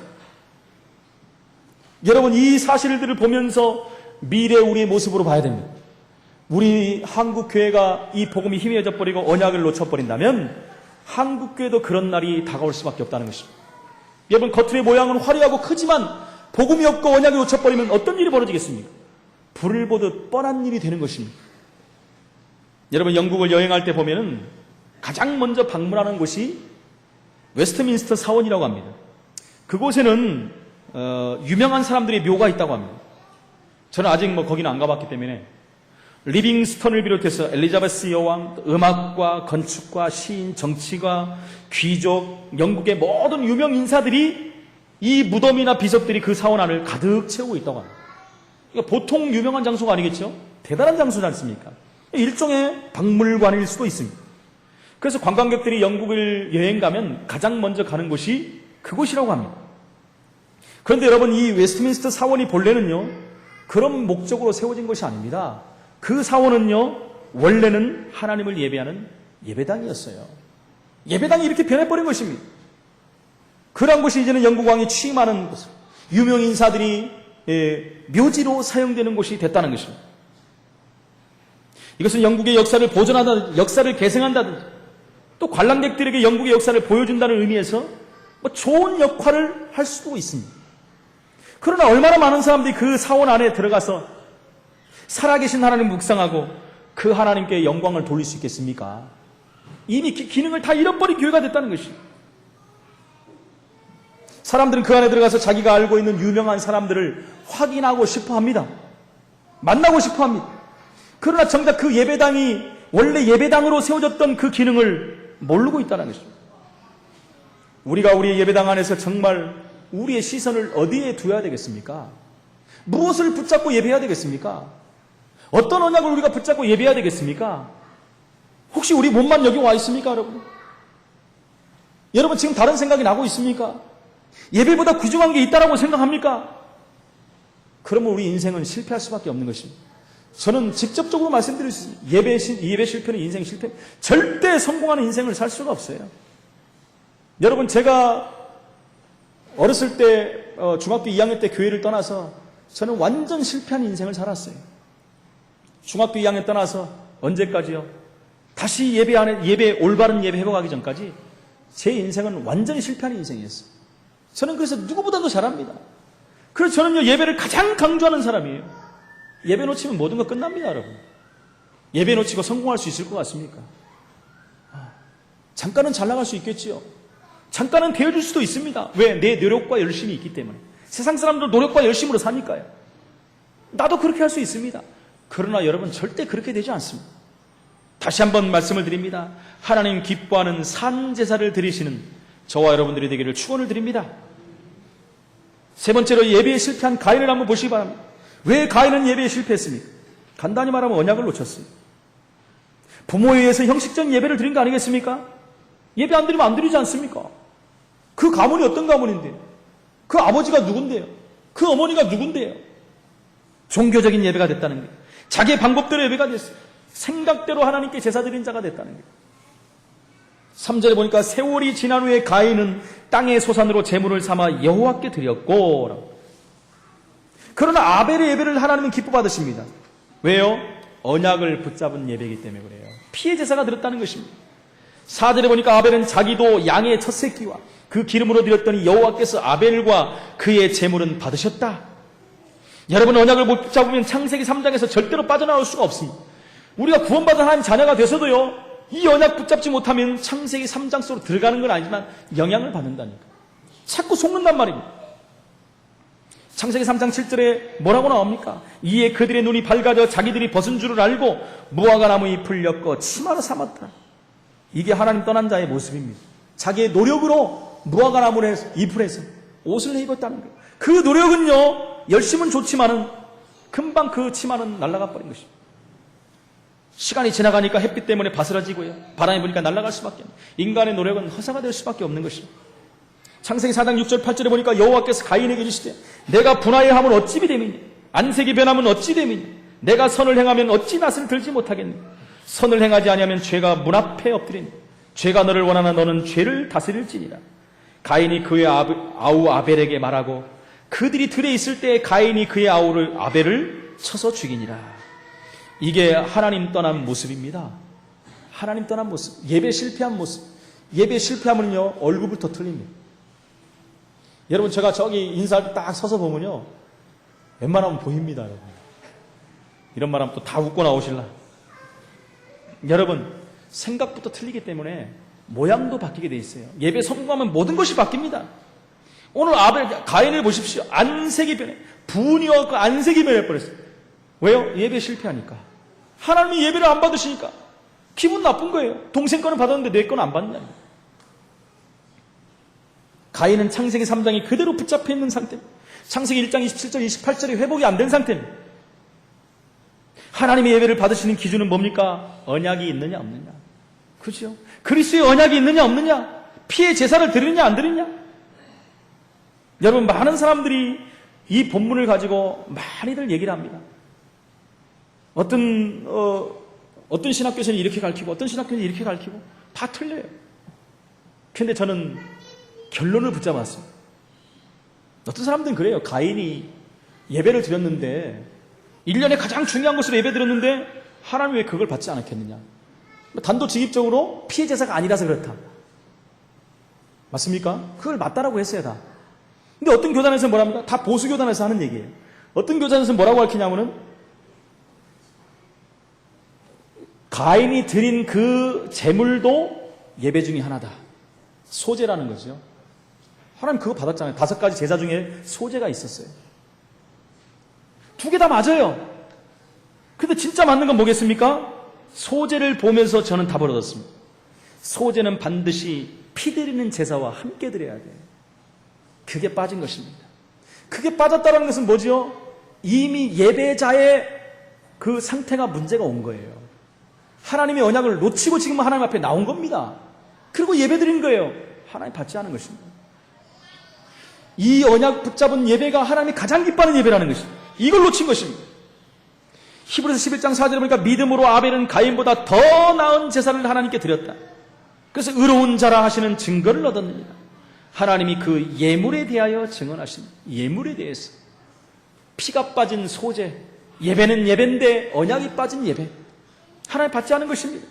여러분, 이 사실들을 보면서 미래 우리의 모습으로 봐야 됩니다. 우리 한국교회가 이 복음이 희미해져 버리고 언약을 놓쳐버린다면 한국교회도 그런 날이 다가올 수밖에 없다는 것입니다. 여러분, 겉의 모양은 화려하고 크지만 복음이 없고 언약이 놓쳐버리면 어떤 일이 벌어지겠습니까? 불을 보듯 뻔한 일이 되는 것입니다. 여러분, 영국을 여행할 때 보면은 가장 먼저 방문하는 곳이 웨스트민스터 사원이라고 합니다. 그곳에는 유명한 사람들의 묘가 있다고 합니다. 저는 아직 거기는 안 가봤기 때문에 리빙스턴을 비롯해서 엘리자베스 여왕, 음악과 건축과 시인, 정치가, 귀족, 영국의 모든 유명 인사들이 이 무덤이나 비석들이 그 사원 안을 가득 채우고 있다고 합니다. 그러니까 보통 유명한 장소가 아니겠죠? 대단한 장소지 않습니까? 일종의 박물관일 수도 있습니다. 그래서 관광객들이 영국을 여행 가면 가장 먼저 가는 곳이 그곳이라고 합니다. 그런데 여러분, 이 웨스트민스터 사원이 본래는요, 그런 목적으로 세워진 것이 아닙니다. 그 사원은요, 원래는 하나님을 예배하는 예배당이었어요. 예배당이 이렇게 변해버린 것입니다. 그런 곳이 이제는 영국 왕이 취임하는 곳, 유명 인사들이 묘지로 사용되는 곳이 됐다는 것입니다. 이것은 영국의 역사를 보존한다든지, 역사를 계승한다든지, 또 관람객들에게 영국의 역사를 보여준다는 의미에서 좋은 역할을 할 수도 있습니다. 그러나 얼마나 많은 사람들이 그 사원 안에 들어가서 살아계신 하나님을 묵상하고 그 하나님께 영광을 돌릴 수 있겠습니까? 이미 기능을 다 잃어버린 교회가 됐다는 것이죠. 사람들은 그 안에 들어가서 자기가 알고 있는 유명한 사람들을 확인하고 싶어 합니다. 만나고 싶어 합니다. 그러나 정작 그 예배당이 원래 예배당으로 세워졌던 그 기능을 모르고 있다는 것입니다. 우리가 우리의 예배당 안에서 정말 우리의 시선을 어디에 두어야 되겠습니까? 무엇을 붙잡고 예배해야 되겠습니까? 어떤 언약을 우리가 붙잡고 예배해야 되겠습니까? 혹시 우리 몸만 여기 와 있습니까, 여러분? 여러분, 지금 다른 생각이 나고 있습니까? 예배보다 귀중한 게 있다라고 생각합니까? 그러면 우리 인생은 실패할 수밖에 없는 것입니다. 저는 직접적으로 말씀드릴 수 있습니다. 예배 실패는 인생 실패. 절대 성공하는 인생을 살 수가 없어요. 여러분, 제가 어렸을 때 중학교 2학년 때 교회를 떠나서 저는 완전 실패한 인생을 살았어요. 중학교 2학년 떠나서 언제까지요? 다시 예배 올바른 예배 회복하기 전까지 제 인생은 완전히 실패한 인생이었어요. 저는 그래서 누구보다도 잘합니다. 그래서 저는요, 예배를 가장 강조하는 사람이에요. 예배 놓치면 모든 거 끝납니다, 여러분. 예배 놓치고 성공할 수 있을 것 같습니까? 잠깐은 잘 나갈 수 있겠지요. 잠깐은 되어줄 수도 있습니다. 왜? 내 노력과 열심이 있기 때문에. 세상 사람들 노력과 열심으로 사니까요. 나도 그렇게 할 수 있습니다. 그러나 여러분, 절대 그렇게 되지 않습니다. 다시 한번 말씀을 드립니다. 하나님 기뻐하는 산제사를 드리시는 저와 여러분들이 되기를 축원을 드립니다. 세 번째로 예배에 실패한 가인을 한번 보시기 바랍니다. 왜 가인은 예배에 실패했습니까? 간단히 말하면 언약을 놓쳤어요. 부모에 의해서 형식적인 예배를 드린 거 아니겠습니까? 예배 안 드리면 안 드리지 않습니까? 그 가문이 어떤 가문인데? 그 아버지가 누군데요? 그 어머니가 누군데요? 종교적인 예배가 됐다는 거예요. 자기의 방법대로 예배가 됐어요. 생각대로 하나님께 제사 드린 자가 됐다는 거예요. 3절에 보니까 세월이 지난 후에 가인은 땅의 소산으로 제물을 삼아 여호와께 드렸고, 그러나 아벨의 예배를 하나님은 기뻐 받으십니다. 왜요? 언약을 붙잡은 예배이기 때문에 그래요. 피의 제사가 드렸다는 것입니다. 4절에 보니까 아벨은 자기도 양의 첫 새끼와 그 기름으로 드렸더니 여호와께서 아벨과 그의 제물은 받으셨다. 여러분, 언약을 못 잡으면 창세기 3장에서 절대로 빠져나올 수가 없습니다. 우리가 구원받은 하나님 자녀가 돼서도요, 이 언약 붙잡지 못하면 창세기 3장 속으로 들어가는 건 아니지만 영향을 받는다니까. 자꾸 속는단 말입니다. 창세기 3장 7절에 뭐라고 나옵니까? 이에 그들의 눈이 밝아져 자기들이 벗은 줄을 알고 무화과 나무 잎을 엮어 치마로 삼았다. 이게 하나님 떠난 자의 모습입니다. 자기의 노력으로 무화과 나무를 잎을 해서 옷을 입었다는 거예요. 그 노력은요, 열심은 좋지만은 금방 그 치마는 날아가 버린 것입니다. 시간이 지나가니까 햇빛 때문에 바스라지고요, 바람이 부니까 날아갈 수밖에 없는, 인간의 노력은 허사가 될 수밖에 없는 것입니다. 창세기 4장 6절 8절에 보니까 여호와께서 가인에게 이르시되 내가 분하여 함은 어찌 됨이냐, 안색이 변하면 어찌 됨이냐, 내가 선을 행하면 어찌 낯을 들지 못하겠느냐, 선을 행하지 아니하면 죄가 문 앞에 엎드리니 죄가 너를 원하나 너는 죄를 다스릴지니라. 가인이 그의 아우 아벨에게 말하고 그들이 들에 있을 때 가인이 그의 아벨을 쳐서 죽이니라. 이게 하나님 떠난 모습입니다. 하나님 떠난 모습, 예배 실패한 모습. 예배 실패하면요, 얼굴부터 틀립니다. 여러분, 제가 저기 인사할 때 딱 서서 보면요, 웬만하면 보입니다. 여러분, 이런 말하면 또 다 웃고 나오실라. 여러분, 생각부터 틀리기 때문에 모양도 바뀌게 돼 있어요. 예배 성공하면 모든 것이 바뀝니다. 오늘 가인을 보십시오. 안색이 변해. 분이 와서 안색이 변해버렸어요. 왜요? 예배 실패하니까. 하나님이 예배를 안 받으시니까 기분 나쁜 거예요. 동생 거는 받았는데 내 거는 안 받느냐. 가인은 창세기 3장이 그대로 붙잡혀 있는 상태입니다. 창세기 1장 27절 28절이 회복이 안 된 상태입니다. 하나님의 예배를 받으시는 기준은 뭡니까? 언약이 있느냐 없느냐. 그렇죠? 그리스도의 언약이 있느냐 없느냐, 피의 제사를 드리느냐 안 드리느냐. 여러분, 많은 사람들이 이 본문을 가지고 많이들 얘기를 합니다. 어떤 신학교에서는 이렇게 가르치고 어떤 신학교에서는 이렇게 가르치고 다 틀려요. 그런데 저는 결론을 붙잡았어요. 어떤 사람들은 그래요. 가인이 예배를 드렸는데 1년에 가장 중요한 것으로 예배 드렸는데 하나님 왜 그걸 받지 않았겠느냐. 단도직입적으로 피해 제사가 아니라서 그렇다. 맞습니까? 그걸 맞다라고 했어요, 다. 근데 어떤 교단에서는 뭐라 합니까? 다 보수 교단에서 하는 얘기예요. 어떤 교단에서는 뭐라고 가르치냐면은 가인이 드린 그 제물도 예배 중에 하나다. 소제라는 거죠. 하나님 그거 받았잖아요. 5가지 제사 중에 소제가 있었어요. 2개 다 맞아요. 근데 진짜 맞는 건 뭐겠습니까? 소제를 보면서 저는 답을 얻었습니다. 소제는 반드시 피 드리는 제사와 함께 드려야 돼요. 그게 빠진 것입니다. 그게 빠졌다는 것은 뭐죠? 이미 예배자의 그 상태가 문제가 온 거예요. 하나님의 언약을 놓치고 지금 하나님 앞에 나온 겁니다. 그리고 예배 드린 거예요. 하나님 받지 않은 것입니다. 이 언약 붙잡은 예배가 하나님이 가장 기뻐하는 예배라는 것입니다. 이걸 놓친 것입니다. 히브리서 11장 4절에 보니까 믿음으로 아벨은 가인보다 더 나은 제사를 하나님께 드렸다. 그래서 의로운 자라 하시는 증거를 얻었느니라. 하나님이 그 예물에 대하여 증언하십니다. 예물에 대해서. 피가 빠진 소제, 예배는 예배인데 언약이 빠진 예배, 하나님 받지 않은 것입니다.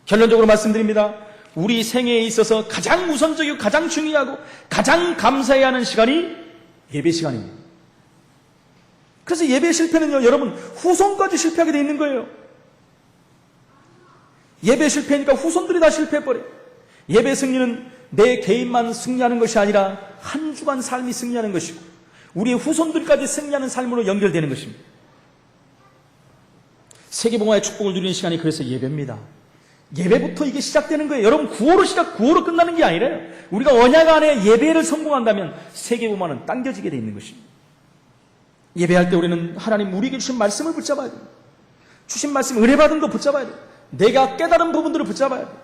결론적으로 말씀드립니다. 우리 생애에 있어서 가장 우선적이고 가장 중요하고 가장 감사해야 하는 시간이 예배 시간입니다. 그래서 예배 실패는요, 여러분, 후손까지 실패하게 돼 있는 거예요. 예배 실패니까 후손들이 다 실패해버려요. 예배 승리는 내 개인만 승리하는 것이 아니라 한 주간 삶이 승리하는 것이고 우리의 후손들까지 승리하는 삶으로 연결되는 것입니다. 세계복음화의 축복을 누리는 시간이 그래서 예배입니다. 예배부터 이게 시작되는 거예요. 여러분, 구호로 끝나는 게 아니라요. 우리가 언약 안에 예배를 성공한다면 세계복음화는 당겨지게 돼 있는 것입니다. 예배할 때 우리는 하나님 우리에게 주신 말씀을 붙잡아야 돼요. 주신 말씀, 은혜 받은 거 붙잡아야 돼요. 내가 깨달은 부분들을 붙잡아야 돼요.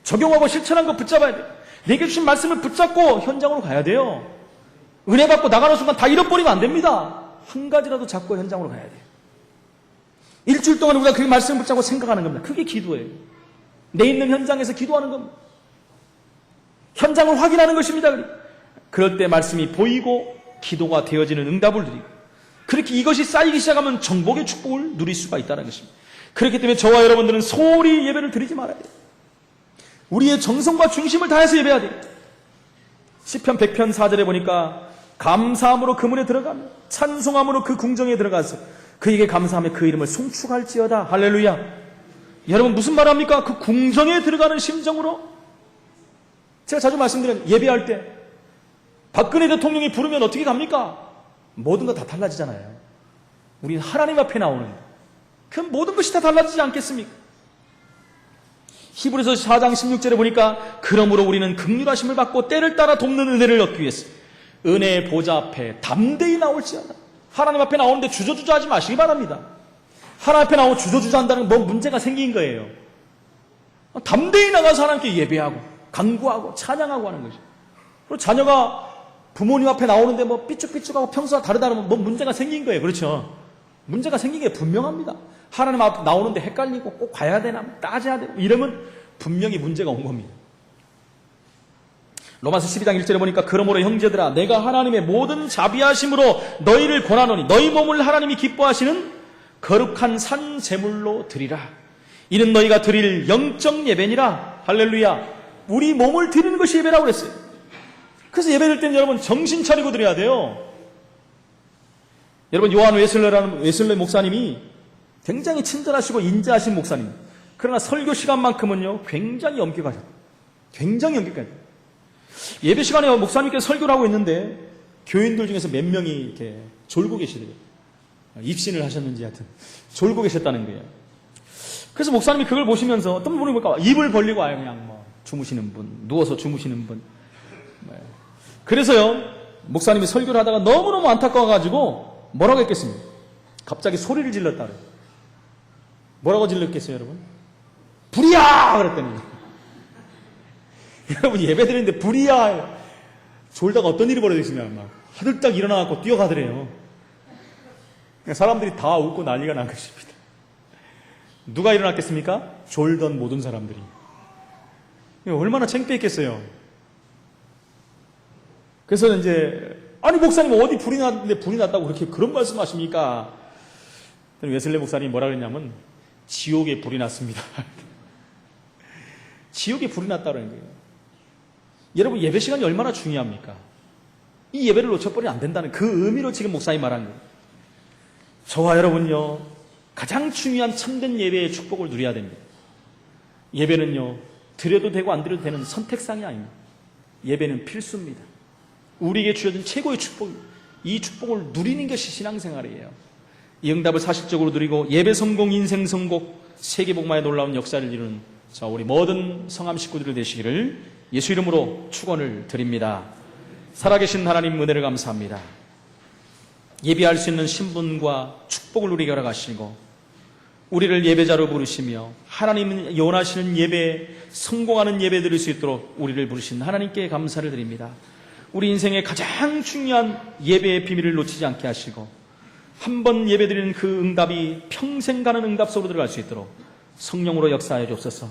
적용하고 실천한 거 붙잡아야 돼요. 내게 주신 말씀을 붙잡고 현장으로 가야 돼요. 은혜 받고 나가는 순간 다 잃어버리면 안 됩니다. 한 가지라도 잡고 현장으로 가야 돼요. 일주일 동안 우리가 그 말씀을 붙잡고 생각하는 겁니다. 그게 기도예요. 내 있는 현장에서 기도하는 겁니다. 현장을 확인하는 것입니다. 그럴 때 말씀이 보이고 기도가 되어지는 응답을 누리고, 그렇게 이것이 쌓이기 시작하면 정복의 축복을 누릴 수가 있다는 것입니다. 그렇기 때문에 저와 여러분들은 소홀히 예배를 드리지 말아야 돼요. 우리의 정성과 중심을 다해서 예배해야 돼요. 시편 100편 4절에 보니까 감사함으로 그 문에 들어가며 찬송함으로 그 궁정에 들어가서 그에게 감사하며 그 이름을 송축할지어다. 할렐루야. 여러분 무슨 말합니까? 그 궁정에 들어가는 심정으로. 제가 자주 말씀드린 예배할 때 박근혜 대통령이 부르면 어떻게 갑니까? 모든 거 다 달라지잖아요. 우리는 하나님 앞에 나오는 그 모든 것이 다 달라지지 않겠습니까? 히브리서 4장 16절에 보니까 그러므로 우리는 긍휼하심을 받고 때를 따라 돕는 은혜를 얻기 위해서 은혜의 보좌 앞에 담대히 나올지어다. 하나님 앞에 나오는데 주저주저 하지 마시기 바랍니다. 하나님 앞에 나오고 주저주저 한다는 건 뭐 문제가 생긴 거예요. 담대히 나가서 하나님께 예배하고 간구하고 찬양하고 하는 것이죠. 그리고 자녀가 부모님 앞에 나오는데 뭐 삐쭉삐쭉하고 평소와 다르다면 뭐 문제가 생긴 거예요. 그렇죠? 문제가 생긴 게 분명합니다. 하나님 앞에 나오는데 헷갈리고 꼭 가야 되나 따져야 되나 이러면 분명히 문제가 온 겁니다. 로마서 12장 1절에 보니까 그러므로 형제들아 내가 하나님의 모든 자비하심으로 너희를 권하노니 너희 몸을 하나님이 기뻐하시는 거룩한 산 제물로 드리라. 이는 너희가 드릴 영적 예배니라. 할렐루야. 우리 몸을 드리는 것이 예배라고 그랬어요. 그래서 예배될 때는 여러분 정신 차리고 드려야 돼요. 여러분 요한 웨슬레 목사님이 굉장히 친절하시고 인자하신 목사님. 그러나 설교 시간만큼은요 굉장히 엄격하셨어요. 굉장히 엄격해요. 예배 시간에 목사님께서 설교를 하고 있는데 교인들 중에서 몇 명이 이렇게 졸고 계시더래요. 입신을 하셨는지 하여튼 졸고 계셨다는 거예요. 그래서 목사님이 그걸 보시면서 어떤 분이 볼까 입을 벌리고 아예 그냥 뭐 주무시는 분, 누워서 주무시는 분. 그래서요 목사님이 설교를 하다가 너무너무 안타까워가지고 뭐라고 했겠습니까? 갑자기 소리를 질렀다 그래요. 뭐라고 질렀겠어요 여러분? 불이야! 그랬더니 여러분 예배 드리는데 불이야! 졸다가 어떤 일이 벌어졌으면 막 하들딱 일어나갖고 뛰어가더래요. 사람들이 다 웃고 난리가 난 것입니다. 누가 일어났겠습니까? 졸던 모든 사람들이. 얼마나 창피했겠어요. 그래서 이제 아니 목사님 어디 불이 났는데 불이 났다고 그렇게 그런 말씀하십니까? 웨슬레 목사님이 뭐라 그랬냐면 지옥에 불이 났습니다. 지옥에 불이 났다는 거예요. 여러분 예배 시간이 얼마나 중요합니까? 이 예배를 놓쳐버리면 안 된다는 그 의미로 지금 목사님이 말한 거예요. 저와 여러분요 가장 중요한 참된 예배의 축복을 누려야 됩니다. 예배는요 드려도 되고 안 드려도 되는 선택상이 아닙니다. 예배는 필수입니다. 우리에게 주어진 최고의 축복입니다. 이 축복을 누리는 것이 신앙생활이에요. 이 응답을 사실적으로 누리고 예배 성공, 인생 성공, 세계복마의 놀라운 역사를 이루는 자 우리 모든 성함 식구들 되시기를 예수 이름으로 축원을 드립니다. 살아계신 하나님 은혜를 감사합니다. 예배할 수 있는 신분과 축복을 우리에게 허락하시고 우리를 예배자로 부르시며 하나님은 원하시는 예배, 성공하는 예배 드릴 수 있도록 우리를 부르신 하나님께 감사를 드립니다. 우리 인생의 가장 중요한 예배의 비밀을 놓치지 않게 하시고 한 번 예배드리는 그 응답이 평생 가는 응답 속으로 들어갈 수 있도록 성령으로 역사하여 주옵소서.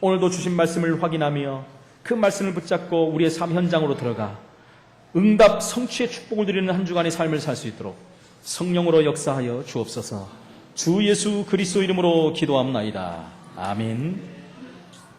오늘도 주신 말씀을 확인하며 그 말씀을 붙잡고 우리의 삶 현장으로 들어가 응답 성취의 축복을 드리는 한 주간의 삶을 살 수 있도록 성령으로 역사하여 주옵소서. 주 예수 그리스도 이름으로 기도합나이다. 아멘.